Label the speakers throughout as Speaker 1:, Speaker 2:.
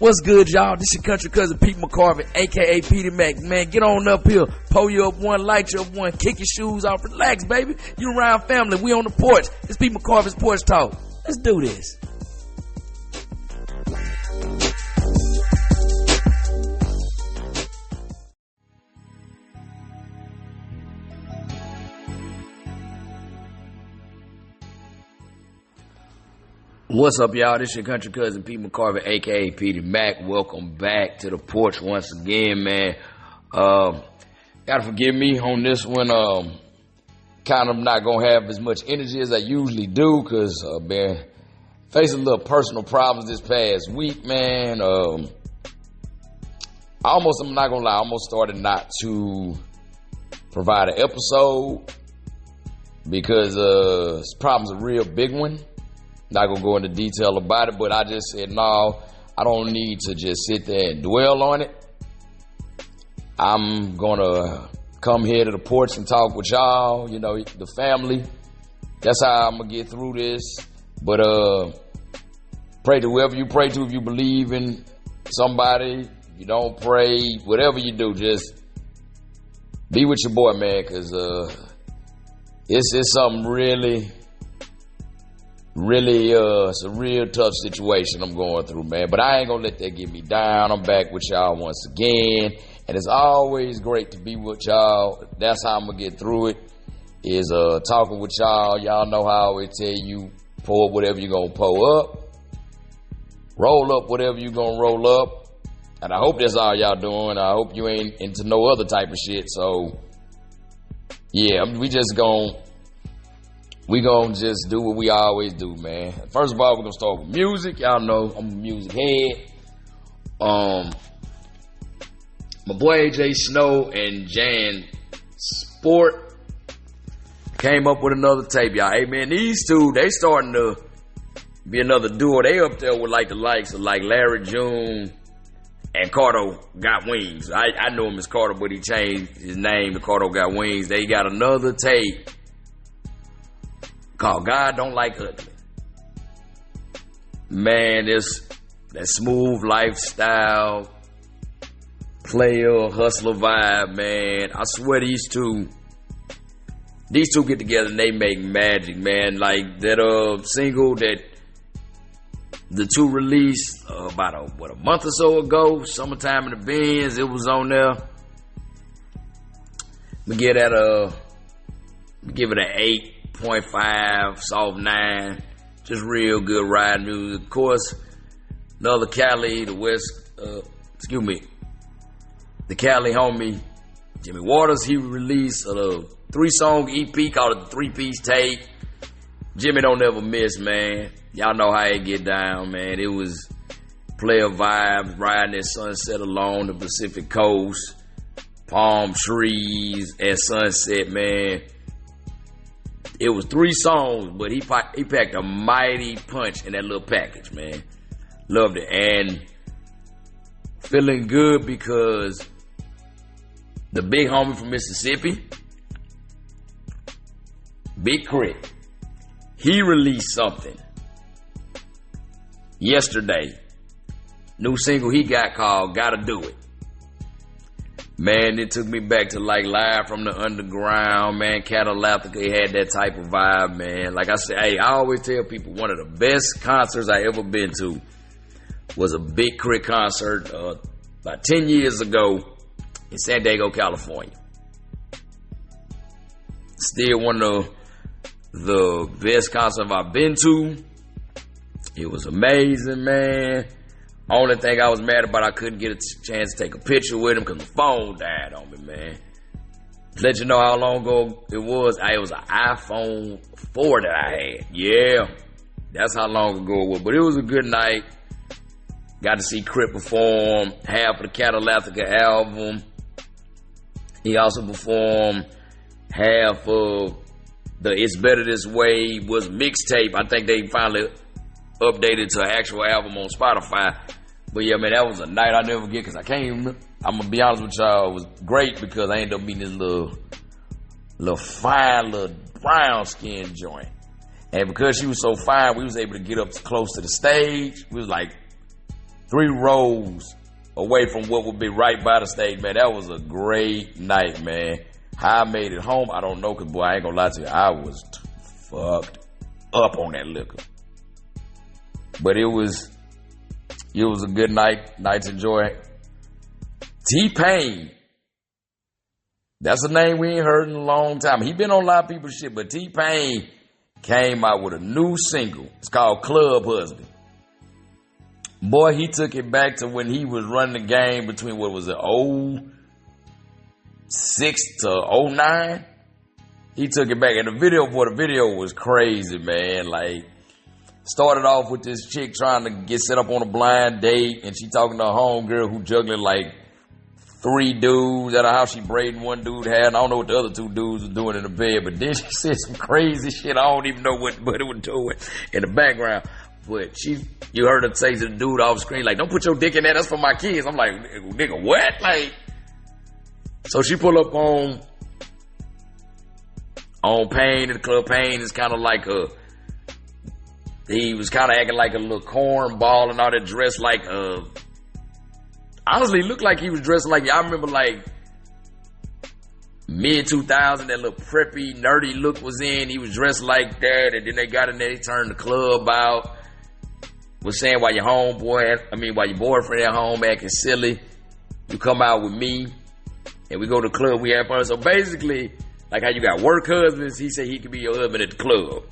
Speaker 1: What's good, y'all? This your country cousin Pete McCorvey, a.k.a. Petey Mac. Man, get on up here. Pull you up one, light you up one, kick your shoes off, relax, baby. You around family. We on the porch. It's Pete McCorvey's Porch Talk. Let's do this. What's up, y'all? This your country cousin Pete McCorvey, a.k.a. Petey Mac. Welcome back to the porch once again, man. Gotta forgive me on this one. Kind of not gonna have as much energy as I usually do, cause been facing a little personal problems this past week, man. I'm not gonna lie, I almost started not to provide an episode because this problem's a real big one. Not gonna go into detail about it, but I just said, no, I don't need to just sit there and dwell on it. I'm gonna come here to the porch and talk with y'all, you know, the family. That's how I'm gonna get through this. But pray to whoever you pray to. If you believe in somebody, you don't pray, whatever you do, just be with your boy, man, because it's something really, it's a real tough situation I'm going through, man. But I ain't gonna let that get me down. I'm back with y'all once again. And it's always great to be with y'all. That's how I'm gonna get through it, is talking with y'all. Y'all know how I always tell you, pull up whatever you're gonna pull up. Roll up whatever you're gonna roll up. And I hope that's all y'all doing. I hope you ain't into no other type of shit. So, yeah, we gonna just do what we always do, man. First of all, we're gonna start with music. Y'all know I'm a music head. My boy AJ Snow and Jan Sport came up with another tape, y'all. Hey, man, these two, they starting to be another duo. They up there with like the likes of like Larry June and Cardo Got Wings. I know him as Cardo, but he changed his name to Cardo Got Wings. They got another tape called God Don't Like Ugly. Man, that smooth lifestyle, player, hustler vibe, man. I swear these two get together and they make magic, man. Like that single that the two released about a month or so ago, Summertime in the Benz, it was on there. Give it an 8.5, soft 9, just real good ride music. Of course, another Cali, the Cali homie, Jimmy Waters, he released a 3-song EP called it the 3-piece tape. Jimmy don't ever miss, man. Y'all know how it get down, man. It was player vibes, riding that sunset along the Pacific coast, palm trees at sunset, man. It was 3 songs, but he packed a mighty punch in that little package, man. Loved it. And feeling good because the big homie from Mississippi, Big Crit, he released something yesterday. New single he got called Gotta Do It. Man, it took me back to like Live from the Underground, man. Catalactica had that type of vibe, man. Like I said, hey, I always tell people one of the best concerts I ever been to was a Big Crit concert about 10 years ago in San Diego, California. Still one of the best concerts I've been to. It was amazing, man. Only thing I was mad about, I couldn't get a chance to take a picture with him because the phone died on me, man. To let you know how long ago it was an iPhone 4 that I had. Yeah, that's how long ago it was. But it was a good night. Got to see Crit perform half of the Catalactica album. He also performed half of the It's Better This Way was mixtape. I think they finally updated to an actual album on Spotify. But yeah, man, that was a night I'll never forget because I can't even, I'm going to be honest with y'all, it was great because I ended up meeting this little fine, little brown skin joint. And because she was so fine, we was able to get up close to the stage. We was like 3 rows away from what would be right by the stage, man. That was a great night, man. How I made it home, I don't know, because, boy, I ain't gonna lie to you, I was fucked up on that liquor. But it was a good night to enjoy. T-Pain. That's a name we ain't heard in a long time. He been on a lot of people's shit, but T-Pain came out with a new single. It's called Club Husband. Boy, he took it back to when he was running the game between, what was it, 06 to 09? He took it back. And the video was crazy, man. Like, started off with this chick trying to get set up on a blind date, and she talking to a homegirl who juggling like 3 dudes at her house. She braiding one dude hair, and I don't know what the other 2 dudes were doing in the bed, but then she said some crazy shit. I don't even know what it was doing in the background. But you heard her say to the dude off screen, like, don't put your dick in there, that's for my kids. I'm like, nigga, what? Like, so she pull up on Pain in the club. Pain is kind of like he was kind of acting like a little cornball and all that, dressed like honestly looked like he was dressed like, I remember like mid-2000, that little preppy, nerdy look was in. He was dressed like that, and then they got in there, they turned the club out. Was saying while your boyfriend at home acting silly, you come out with me, and we go to the club, we have fun. So basically, like how you got work husbands, he said he could be your husband at the club.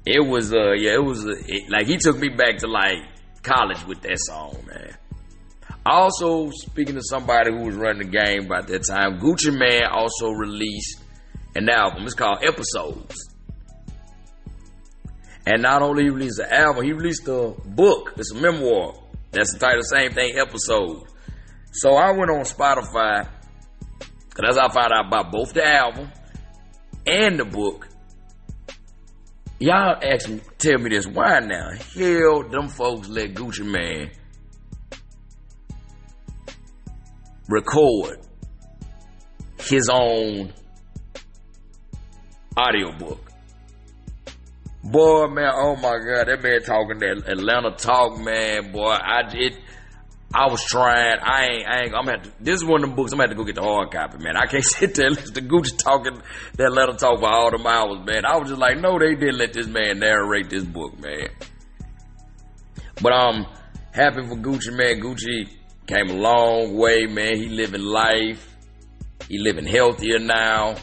Speaker 1: It was, like he took me back to like college with that song, man. Also, speaking to somebody who was running the game about that time, Gucci Mane also released an album. It's called Episodes. And not only he released the album, he released a book. It's a memoir. That's the title, same thing, Episodes. So I went on Spotify, because that's how I found out about both the album and the book. Y'all tell me this, why now? Hell, them folks let Gucci Mane record his own audiobook. Boy, man, oh my God, that man talking that Atlanta talk, man, boy. I was trying. I'm gonna have to, this is one of them books, I'm gonna have to go get the hard copy, man. I can't sit there and listen to Gucci talking that Atlanta talk for all them hours, man. I was just like, no, they didn't let this man narrate this book, man. But I'm happy for Gucci, man. Gucci came a long way, man. He living life. He living healthier now.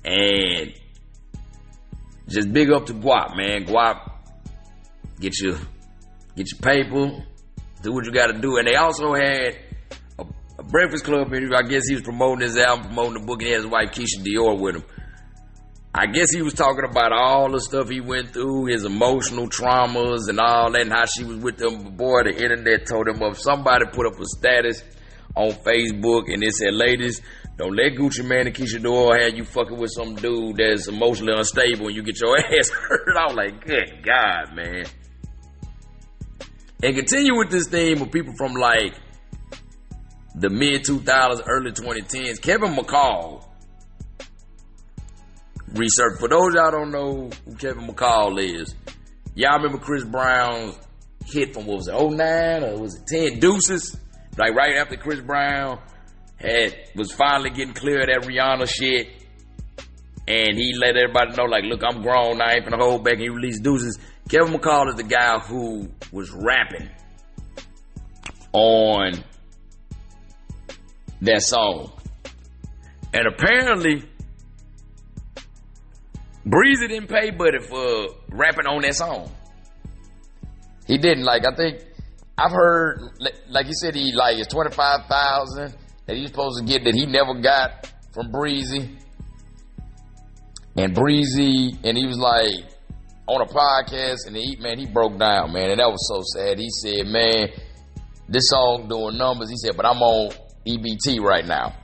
Speaker 1: And just big up to Guap, man. Guap, get your paper, do what you got to do. And they also had a Breakfast Club interview. I guess he was promoting his album, promoting the book, and he had his wife Keisha Dior with him. I guess he was talking about all the stuff he went through, his emotional traumas and all that, and how she was with him. But boy, the internet told him up. Somebody put up a status on Facebook, and it said, ladies, don't let Gucci Mane and Keisha Dior have you fucking with some dude that's emotionally unstable and you get your ass hurt. I was like, good God, man. And continue with this theme of people from like the mid-2000s, early 2010s. Kevin McCall. Research. For those y'all don't know who Kevin McCall is, y'all remember Chris Brown's hit from, what was it, 09 or was it 10, Deuces? Like right after Chris Brown was finally getting clear of that Rihanna shit, and he let everybody know, like, look, I'm grown, I ain't finna hold back, and he released Deuces. Kevin McCall is the guy who was rapping on that song. And apparently, Breezy didn't pay Buddy for rapping on that song. He didn't. Like, I think I've heard, like he said, he like it's $25,000 that he's supposed to get that he never got from Breezy. And Breezy, and he was like on a podcast, and he broke down, man, and that was so sad. He said, man, this song doing numbers. He said, but I'm on EBT right now.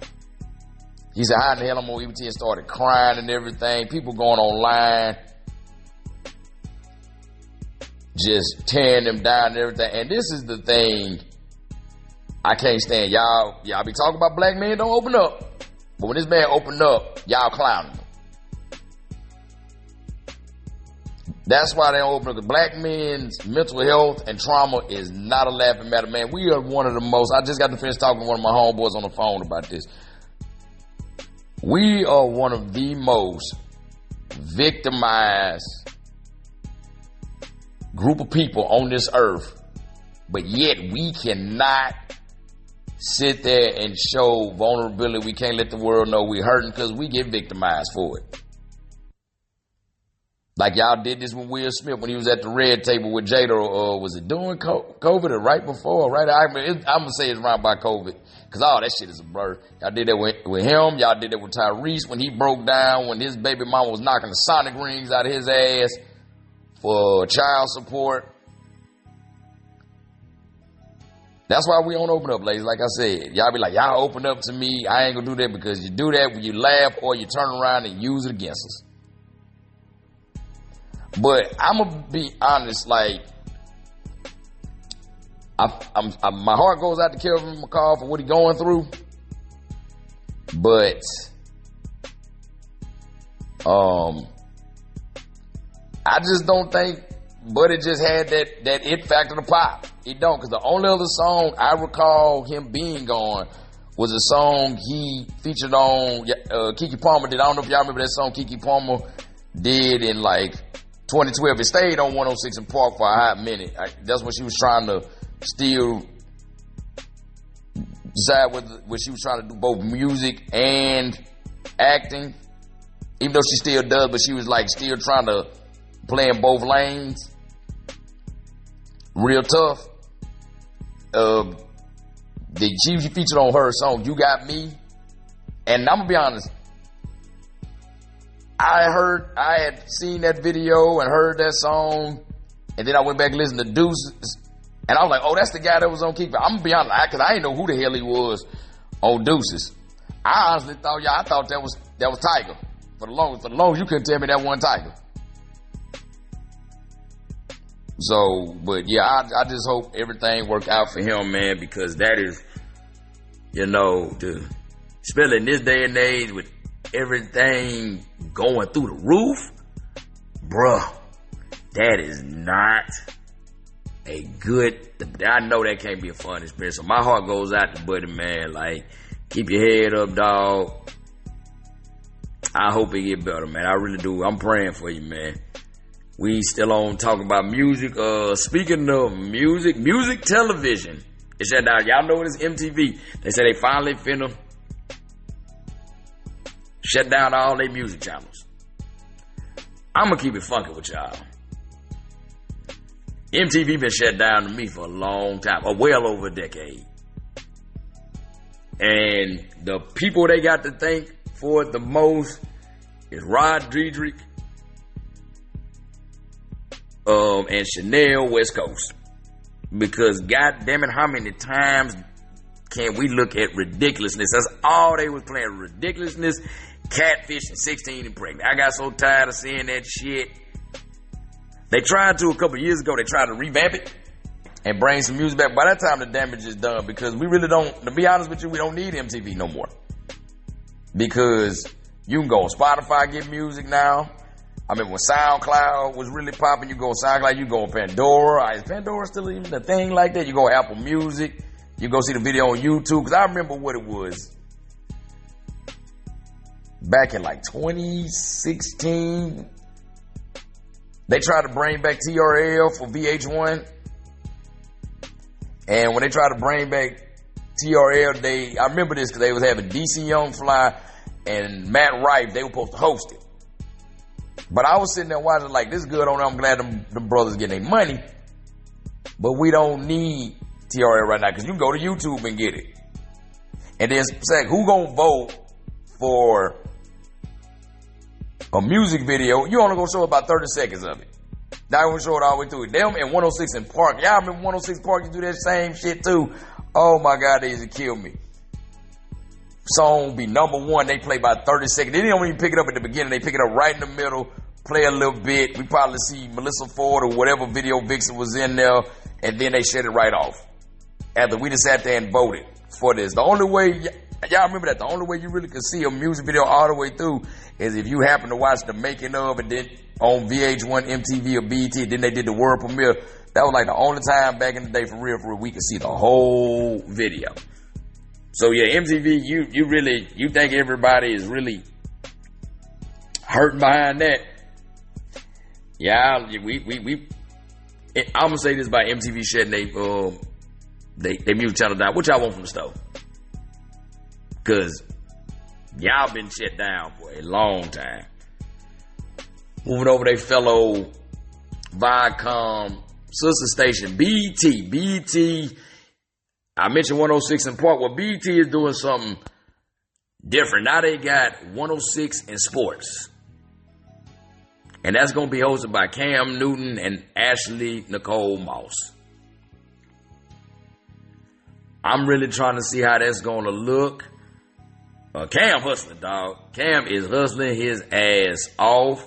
Speaker 1: He said, how in the hell I'm on EBT? And started crying and everything. People going online, just tearing them down and everything. And this is the thing I can't stand. Y'all be talking about black men don't open up. But when this man opened up, y'all clowning him. That's why they open up. The black men's mental health and trauma is not a laughing matter, man. We are one of the most, I just got to finish talking to one of my homeboys on the phone about this. We are one of the most victimized group of people on this earth, but yet we cannot sit there and show vulnerability. We can't let the world know we're hurting because we get victimized for it. Like y'all did this with Will Smith when he was at the red table with Jada, or was it during COVID or right before? Right, I'm gonna say it's around by COVID, because all that shit is a blur. Y'all did that with him. Y'all did that with Tyrese when he broke down, when his baby mama was knocking the Sonic rings out of his ass for child support. That's why we don't open up, ladies. Like I said, y'all be like, y'all open up to me. I ain't gonna do that, because you do that when you laugh or you turn around and use it against us. But I'm gonna be honest, like, my heart goes out to Kevin McCall for what he's going through. But I just don't think Buddy just had that it factor to pop. He don't, because the only other song I recall him being on was a song he featured on, Keke Palmer did. I don't know if y'all remember that song Keke Palmer did in like 2012. It stayed on 106 in Park for a hot minute. That's when she was trying to still decide whether she was trying to do both music and acting. Even though she still does, but she was like still trying to play in both lanes. Real tough. She featured on her song You Got Me. And I'm gonna be honest, I had seen that video and heard that song, and then I went back and listened to Deuces, and I was like, oh, that's the guy that was on Keep It. I'm gonna be honest, because I didn't know who the hell he was on Deuces. I honestly thought, I thought that was Tiger. For the longest, you couldn't tell me that one Tiger. So, but yeah, I just hope everything work out for him, man, because that is, especially in this day and age with everything going through the roof, bruh, that is not a good, I know that can't be a fun experience. So my heart goes out to Buddy, man. Like, keep your head up, dog. I hope it get better, man. I really do. I'm praying for you, man. We still on talking about music. Speaking of music television, it shut down. Y'all know what is MTV. They said they finally finna shut down all their music channels. I'm gonna keep it funky with y'all. MTV been shut down to me for a long time, or well over a decade. And the people they got to thank for it the most is Rod Diedrich and Chanel West Coast. Because god damn it, how many times can we look at ridiculousness? That's all they was playing, ridiculousness, catfish, and 16 and pregnant. I got so tired of seeing that shit. They tried to a couple years ago, they tried to revamp it and bring some music back. By that time, the damage is done, because we really don't, to be honest with you, we don't need MTV no more. Because you can go on Spotify, get music now. I mean, when SoundCloud was really popping, you go on SoundCloud, you go on Pandora. Is Pandora still even a thing like that? You go on Apple Music. You go see the video on YouTube. Because I remember what it was back in like 2016. They tried to bring back TRL for VH1. And when they tried to bring back TRL, I remember this because they was having DC Young Fly and Matt Rife. They were supposed to host it. But I was sitting there watching like, this is good on them. I'm glad them brothers getting their money. But we don't need TRL right now, because you can go to YouTube and get it. And then, who gonna vote for a music video? You only gonna show about 30 seconds of it. Not gonna show it all the way through. Them and 106 in Park. Y'all remember 106 Park? You do that same shit too. Oh my God, they used to kill me. Song be number one. They play about 30 seconds. They didn't even pick it up at the beginning. They pick it up right in the middle, play a little bit. We probably see Melissa Ford or whatever video vixen was in there, and then they shut it right off. After we just sat there and voted for this. The only way Y'all remember that the only way you really could see a music video all the way through is if you happen to watch the making of, and then on VH1, MTV, or BET, then they did the world premiere. That was like the only time back in the day for real we could see the whole video. So yeah, MTV, you think everybody is really hurting behind that? Yeah, I'm gonna say this about MTV shutting they music channel down. What y'all want from the stove? Cause y'all been shut down for a long time. Moving over their fellow Viacom sister station, BET. I mentioned 106 in Porch. Well, BET is doing something different. Now they got 106 in sports. And that's going to be hosted by Cam Newton and Ashley Nicole Moss. I'm really trying to see how that's going to look. Cam hustling, dog. Cam is hustling his ass off.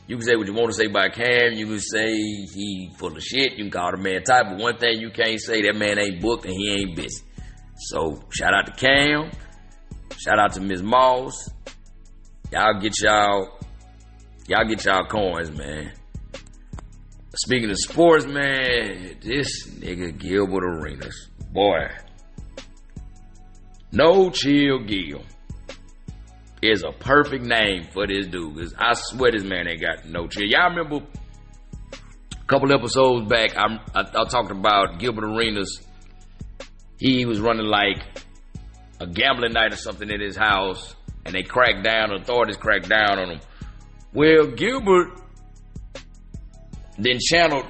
Speaker 1: You can say what you want to say about Cam. You can say he full of shit. You can call the man type. But one thing you can't say, that man ain't booked and he ain't busy. So, shout out to Cam. Shout out to Ms. Moss. Y'all get y'all coins, man. Speaking of sports, man, this nigga Gilbert Arenas. Boy. No Chill Gil is a perfect name for this dude, because I swear this man ain't got no chill. Y'all remember a couple episodes back, I talked about Gilbert Arenas. He was running like a gambling night or something in his house, and they cracked down, authorities cracked down on him. Well, Gilbert then channeled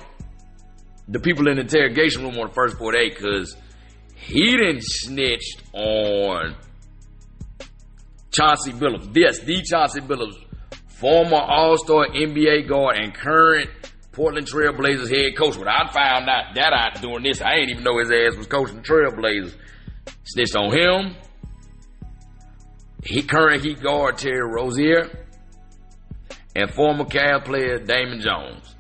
Speaker 1: the people in the interrogation room on the first 48, because he didn't snitched on Chauncey Billups. Yes, the Chauncey Billups, former All-Star NBA guard and current Portland Trail Blazers head coach. When I found out that out doing this, I didn't even know his ass was coaching the Trail Blazers. Snitched on him. Current Heat guard Terry Rozier and former Cavs player Damon Jones.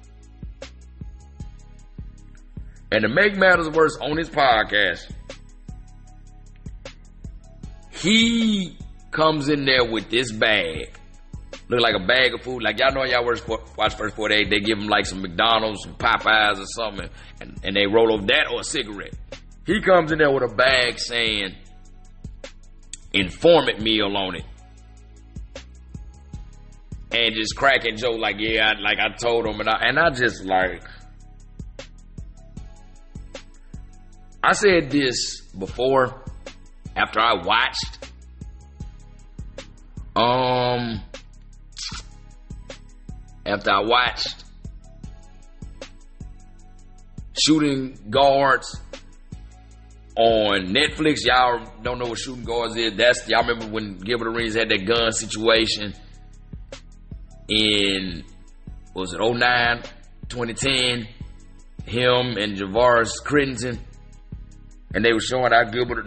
Speaker 1: And to make matters worse, on his podcast, he comes in there with this bag. Look like a bag of food. Like, y'all know y'all watch First 48, they give him like some McDonald's, some Popeyes or something, and they roll over that or a cigarette. He comes in there with a bag saying informant meal on it. And just cracking joke like, yeah, I told him. And I just like, I said this before, after I watched Shooting Guards on Netflix. Y'all don't know what Shooting Guards is. Y'all remember when Gilbert Arenas had that gun situation in, was it 09, 2010? Him and Javaris Crittenton. And they were showing like Gilbert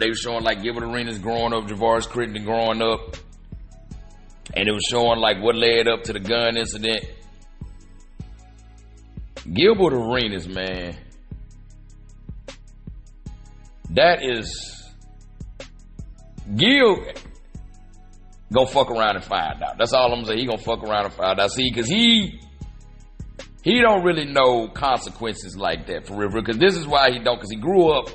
Speaker 1: Arenas growing up, Javaris Crittenton growing up. And it was showing like what led up to the gun incident. Gilbert Arenas, man. That is, Gil gonna fuck around and find out. That's all I'm gonna say. He gonna fuck around and find out. See, cause he don't really know consequences like that for real. Cause this is why he don't. Cause he grew up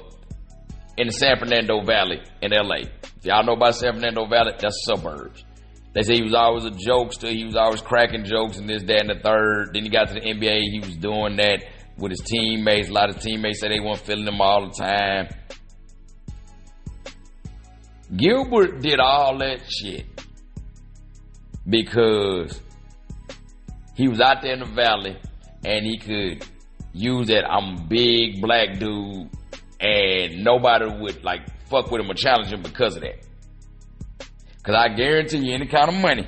Speaker 1: in the San Fernando Valley in LA. If y'all know about San Fernando Valley, that's suburbs. They say he was always a jokester. He was always cracking jokes and this, that, and the third. Then he got to the NBA. He was doing that with his teammates. A lot of teammates said they weren't feeling him all the time. Gilbert did all that shit because he was out there in the valley and he could use that I'm a big black dude and nobody would like fuck with him or challenge him because of that. Cause I guarantee you any kind of money,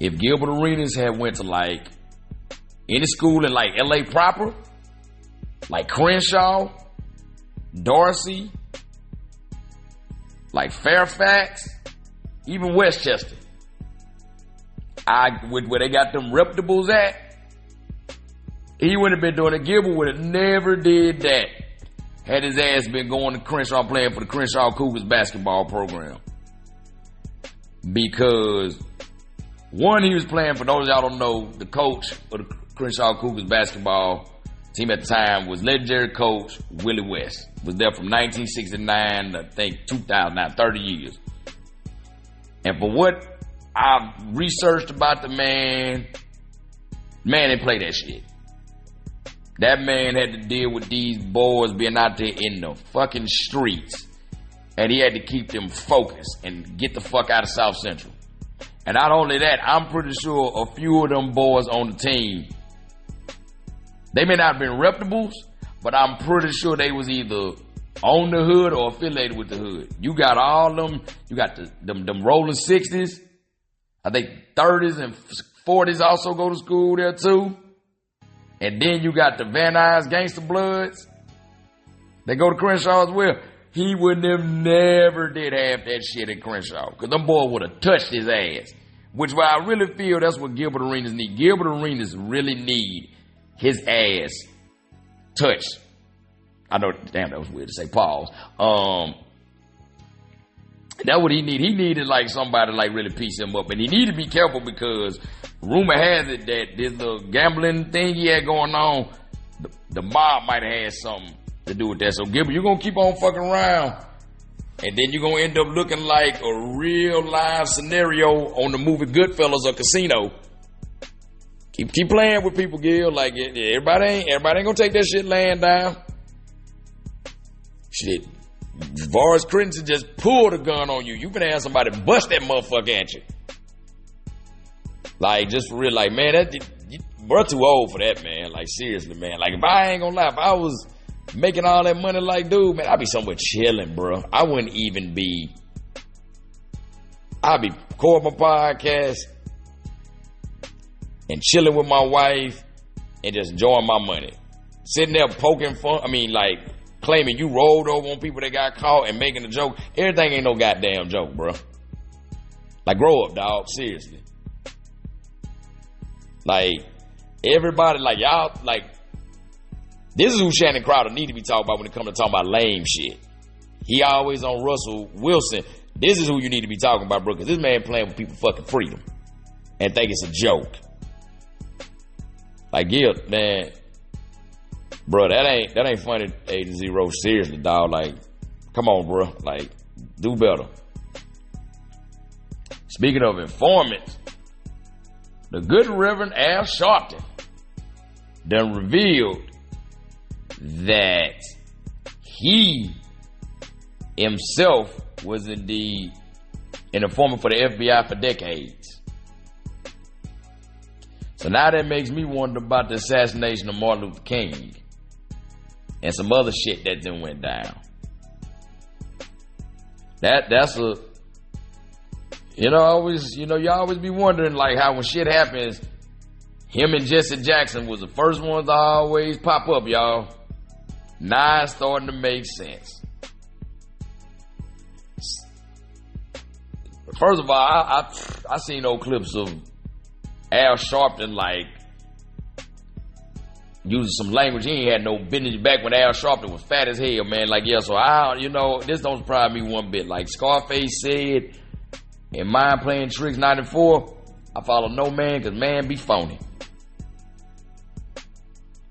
Speaker 1: if Gilbert Arenas had went to like any school in like LA proper, like Crenshaw, Dorsey, like Fairfax, even Westchester, where they got them reputables at, he wouldn't have been doing it. Gilbert would have never did that had his ass been going to Crenshaw playing for the Crenshaw Cougars basketball program. Because, one, he was playing, for those of y'all don't know, the coach of the Crenshaw Cougars basketball team at the time was legendary coach Willie West. Was there from 1969 to, I think, 2009, 30 years. And for what I've researched about the man didn't play that shit. That man had to deal with these boys being out there in the fucking streets. And he had to keep them focused and get the fuck out of South Central. And not only that, I'm pretty sure a few of them boys on the team, they may not have been reputables, but I'm pretty sure they was either on the hood or affiliated with the hood. You got all them, you got them rolling 60s. I think 30s and 40s also go to school there too. And then you got the Van Nuys Gangster Bloods. They go to Crenshaw as well. He would have never did half that shit in Crenshaw. Because them boys would have touched his ass. Which why I really feel that's what Gilbert Arenas need. Gilbert Arenas really need his ass touched. I know, damn, that was weird to say, pause. That's what he needed. He needed like somebody to like really piece him up. And he needed to be careful because rumor has it that this little gambling thing he had going on, the mob might have had something to do with that. So Gilbert, you're going to keep on fucking around. And then you're going to end up looking like a real live scenario on the movie Goodfellas or Casino. Keep playing with people, Gil. Like, everybody ain't going to take that shit laying down. Shit. Boris Crittenson just pulled a gun on you. You can have somebody bust that motherfucker at you. Like, just for real, like, man, bro, too old for that, man. Like, seriously, man. Like, if I ain't gonna lie, if I was making all that money like, dude, man, I'd be somewhere chilling, bro. I wouldn't even be. I'd be recording my podcast and chilling with my wife and just enjoying my money. Sitting there poking fun. I mean, like, claiming you rolled over on people that got caught and making a joke. Everything ain't no goddamn joke, bro. Like, grow up, dog. Seriously. Like, everybody, like, y'all, like, this is who Shannon Crowder need to be talking about when it comes to talking about lame shit. He always on Russell Wilson. This is who you need to be talking about, bro, because this man playing with people's fucking freedom and think it's a joke. Like, yeah, man, bro, that ain't funny, Agent Zero. Seriously, dog. Like, come on, bro. Like, do better. Speaking of informants, the good Reverend Al Sharpton done revealed that he himself was indeed an informant for the FBI for decades. So now that makes me wonder about the assassination of Martin Luther King and some other shit that then went down. That's a, you always be wondering, like, how when shit happens, him and Jesse Jackson was the first ones to always pop up, y'all. Now it's starting to make sense. First of all, I seen old clips of Al Sharpton, like, using some language he ain't had no business back when Al Sharpton was fat as hell, man. Like, yeah, so this don't surprise me one bit. Like Scarface said in Mind Playing Tricks 94, I follow no man because man be phony.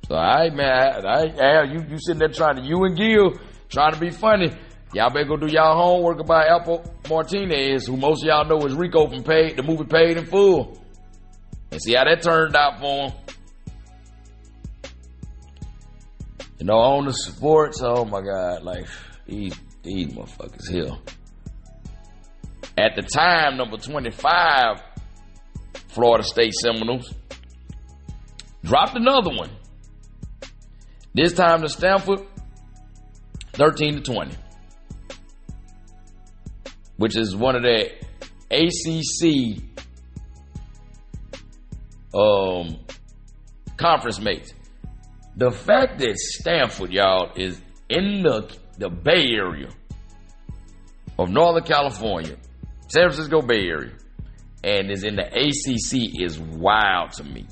Speaker 1: So, all right, man. Al, you sitting there you and Gil trying to be funny. Y'all better go do y'all homework about Alpo Martinez, who most of y'all know is Rico from the movie Paid in Full. And see how that turned out for him. On the sports, oh my God, like, these motherfuckers here. At the time, number 25, Florida State Seminoles dropped another one. This time to Stanford, 13-20, which is one of the ACC conference mates. The fact that Stanford, y'all, is in the Bay Area of Northern California, San Francisco Bay Area, and is in the ACC is wild to me.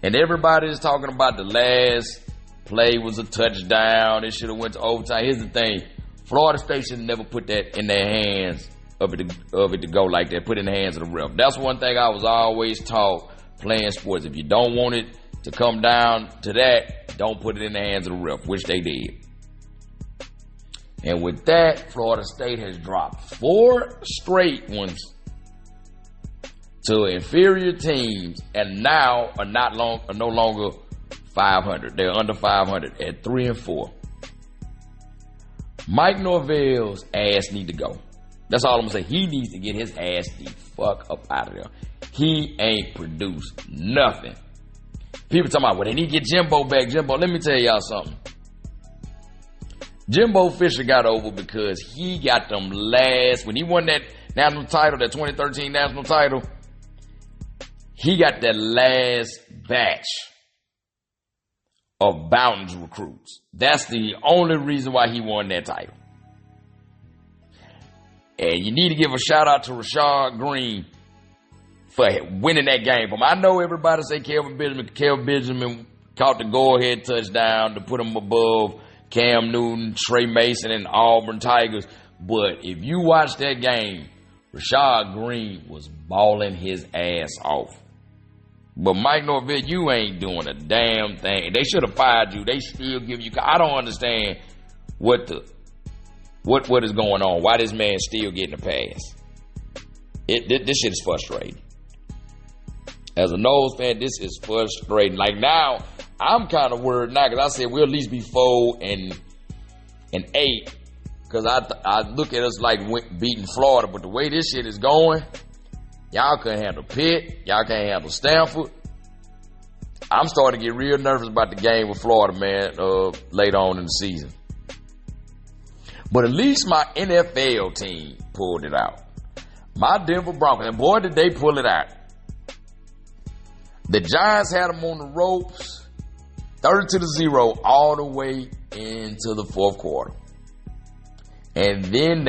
Speaker 1: And everybody is talking about the last play was a touchdown. It should have went to overtime. Here's the thing. Florida State should never put that in their hands of it to go like that. Put it in the hands of the ref. That's one thing I was always taught playing sports. If you don't want it to come down to that, don't put it in the hands of the ref, which they did. And with that, Florida State has dropped 4 straight ones to inferior teams, and now are no longer 500. They're under 500 at 3-4. Mike Norvell's ass need to go. That's all I'm gonna say. He needs to get his ass the fuck up out of there. He ain't produced nothing. People talking about, well, they need to get Jimbo back. Jimbo, let me tell y'all something. Jimbo Fisher got over because he got them when he won that national title, that 2013 national title, he got that last batch of Bowden's recruits. That's the only reason why he won that title. And you need to give a shout out to Rashad Green for winning that game. I know everybody say Kelvin Benjamin caught the go-ahead touchdown to put him above Cam Newton, Trey Mason, and Auburn Tigers. But if you watch that game, Rashad Green was balling his ass off. But Mike Norvell, you ain't doing a damn thing. They should have fired you. They still give you. I don't understand what is going on. Why this man still getting a pass? This shit is frustrating. As a Noles fan, this is frustrating. Like now, I'm kind of worried now because I said we'll at least be 4-8 because I look at us like beating Florida, but the way this shit is going, y'all couldn't handle Pitt, y'all can't handle Stanford. I'm starting to get real nervous about the game with Florida, man, later on in the season. But at least my NFL team pulled it out. My Denver Broncos, and boy, did they pull it out. The Giants had them on the ropes, 30-0, all the way into the fourth quarter. And then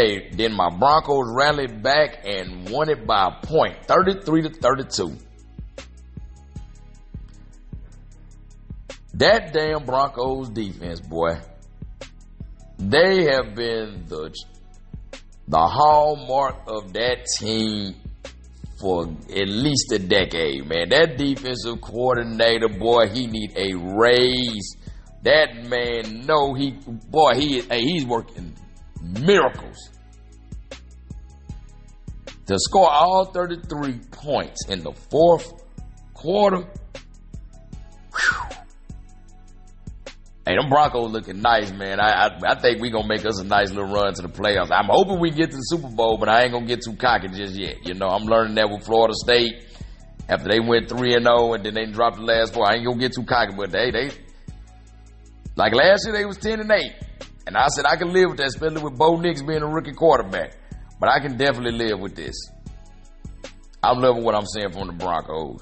Speaker 1: my Broncos rallied back and won it by a point, 33-32. That damn Broncos defense, boy. They have been the hallmark of that team for at least a decade, man. That defensive coordinator, boy, he need a raise. That man, he's working miracles. To score all 33 points in the fourth quarter, whew. Hey, them Broncos looking nice, man. I think we going to make us a nice little run to the playoffs. I'm hoping we get to the Super Bowl, but I ain't going to get too cocky just yet. You know, I'm learning that with Florida State. After they went 3-0 and then they dropped the last 4, I ain't going to get too cocky. But they like last year, they was 10-8. And I said I can live with that, especially with Bo Nix being a rookie quarterback. But I can definitely live with this. I'm loving what I'm seeing from the Broncos.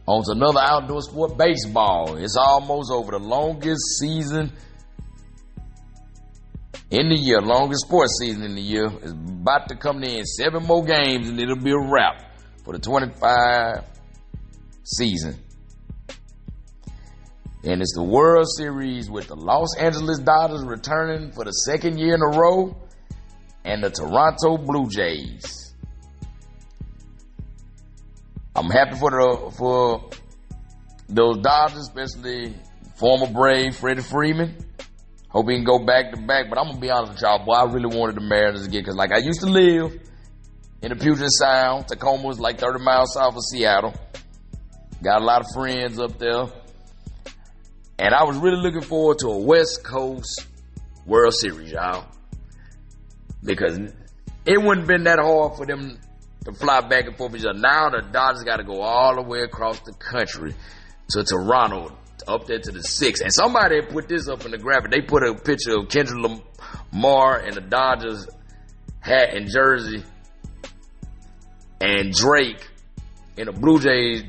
Speaker 1: On to another outdoor sport, baseball. It's almost over. The longest season in the year, longest sports season in the year, is about to come in. 7 more games and it'll be a wrap for the 25 season. And it's the World Series with the Los Angeles Dodgers returning for the 2nd year in a row and the Toronto Blue Jays. I'm happy for those Dodgers, especially former Brave Freddie Freeman. Hope he can go back to back. But I'm going to be honest with y'all, boy, I really wanted the Mariners to get, because like I used to live in the Puget Sound. Tacoma was like 30 miles south of Seattle. Got a lot of friends up there. And I was really looking forward to a West Coast World Series, y'all. Because it wouldn't have been that hard for them to fly back and forth. Now the Dodgers got to go all the way across the country to Toronto, up there to the 6th. And somebody put this up in the graphic. They put a picture of Kendrick Lamar in the Dodgers hat and jersey and Drake in a Blue Jays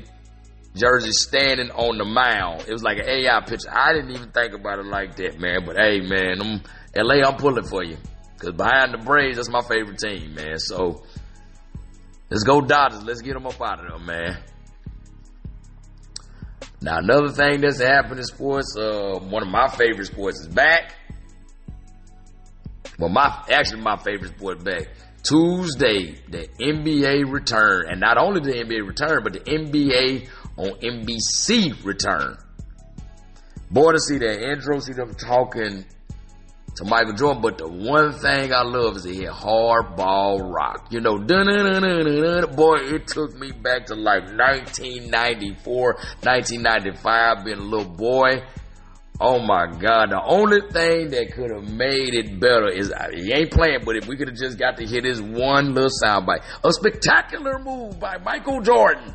Speaker 1: jersey standing on the mound. It was like an AI picture. I didn't even think about it like that, man. But hey, man, LA, I'm pulling for you. Because behind the Braves, that's my favorite team, man. So let's go Dodgers. Let's get them up out of there, man. Now, another thing that's happened in sports, one of my favorite sports is back. Well, my favorite sport back. Tuesday, the NBA return. And not only the NBA return, but the NBA on NBC return. Boy, to see that intro, see them talking to Michael Jordan. But the one thing I love is to hear hardball rock. You know, boy, it took me back to like 1994, 1995, being a little boy. Oh my God, the only thing that could have made it better is, he ain't playing, but if we could have just got to hear this one little soundbite. A spectacular move by Michael Jordan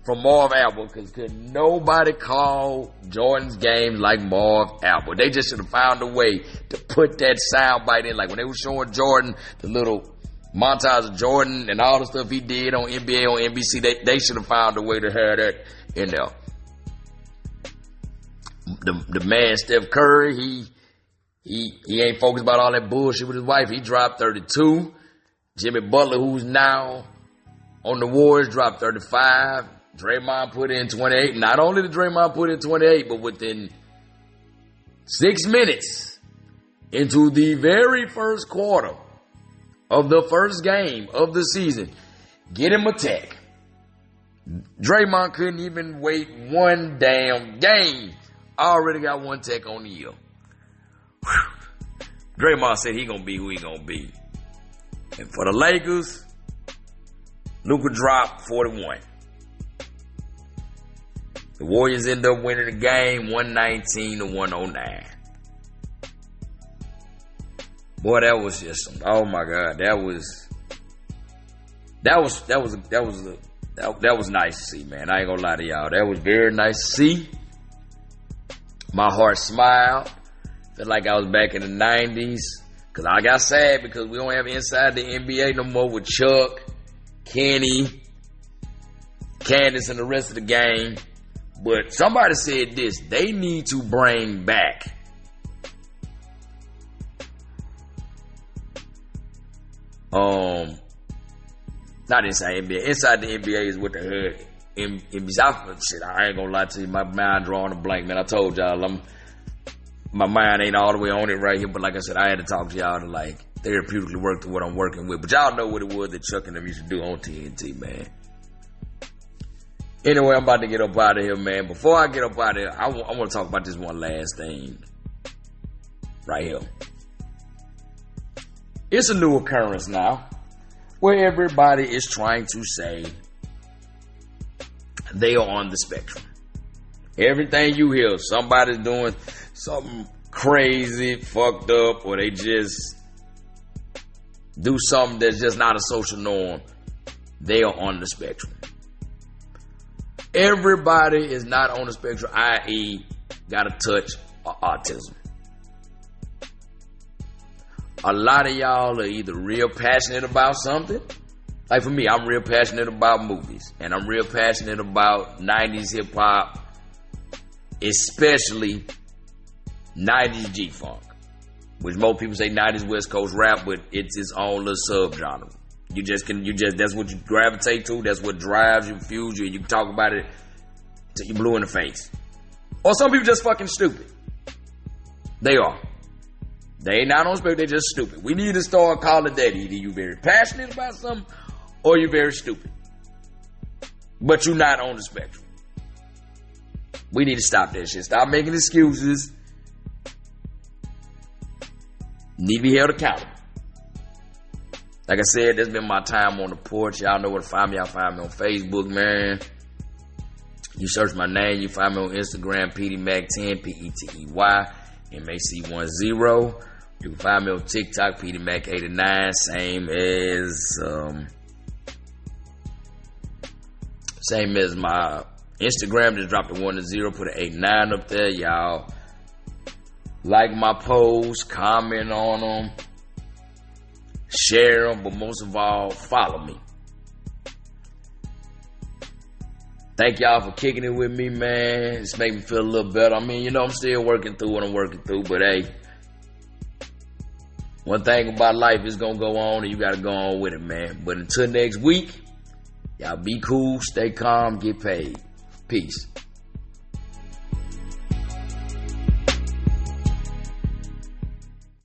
Speaker 1: from Marv Albert, because could nobody call Jordan's games like Marv Albert. They just should have found a way to put that soundbite in, like when they were showing Jordan, the little montage of Jordan and all the stuff he did on NBA, on NBC, they should have found a way to have that in there. The man Steph Curry, he ain't focused about all that bullshit with his wife. He dropped 32. Jimmy Butler, who's now on the Warriors, dropped 35. Draymond put in 28. Not only did Draymond put in 28, but within 6 minutes into the very first quarter of the first game of the season, get him a tech. Draymond couldn't even wait one damn game. Already got one tech on the year. Draymond said he gonna be who he gonna be. And for the Lakers, Luka dropped 41. The Warriors end up winning the game 119-109. Boy, that was just some, oh my God, that was nice to see, man. I ain't gonna lie to y'all. That was very nice to see. My heart smiled. Felt like I was back in the 90s. Because I got sad because we don't have Inside the NBA no more with Chuck, Kenny, Candace, and the rest of the gang. But somebody said this. They need to bring back not Inside NBA. Inside the NBA is what the heck. Shit, I ain't gonna lie to you. My mind drawing a blank, man. I told y'all, my mind ain't all the way on it right here. But like I said, I had to talk to y'all to like therapeutically work through what I'm working with. But y'all know what it was that Chuck and them used to do on TNT, man. Anyway, I'm about to get up out of here, man. Before I get up out of here, I want to talk about this one last thing right here. It's a new occurrence now where everybody is trying to say they are on the spectrum. Everything you hear, somebody's doing something crazy, fucked up, or they just do something that's just not a social norm. They are on the spectrum. Everybody is not on the spectrum, i.e., got a touch of autism. A lot of y'all are either real passionate about something. Like for me, I'm real passionate about movies. And I'm real passionate about 90s hip-hop, especially 90s G-Funk. Which most people say 90s West Coast rap, but it's its own little subgenre. That's what you gravitate to. That's what drives you, fuels you. And you can talk about it till you're blue in the face. Or some people just fucking stupid. They are. They ain't not on spectrum, they just stupid. We need to start calling that. Either you very passionate about something, or you're very stupid. But you're not on the spectrum. We need to stop that shit. Stop making excuses. Need to be held accountable. Like I said, that's been my time on the porch. Y'all know where to find me. Y'all find me on Facebook, man. You search my name. You find me on Instagram, PDMac10, PETEY, MAC10. You can find me on TikTok, PDMac89, same as my Instagram. Just dropped a 1 to 0, put an 89 up there. Y'all like my posts, comment on them, share them, but most of all, follow me. Thank y'all for kicking it with me, man. It's making me feel a little better. I mean, I'm still working through what I'm working through, but hey, one thing about life is gonna go on, and you gotta go on with it, man. But until next week, y'all be cool, stay calm, get paid. Peace.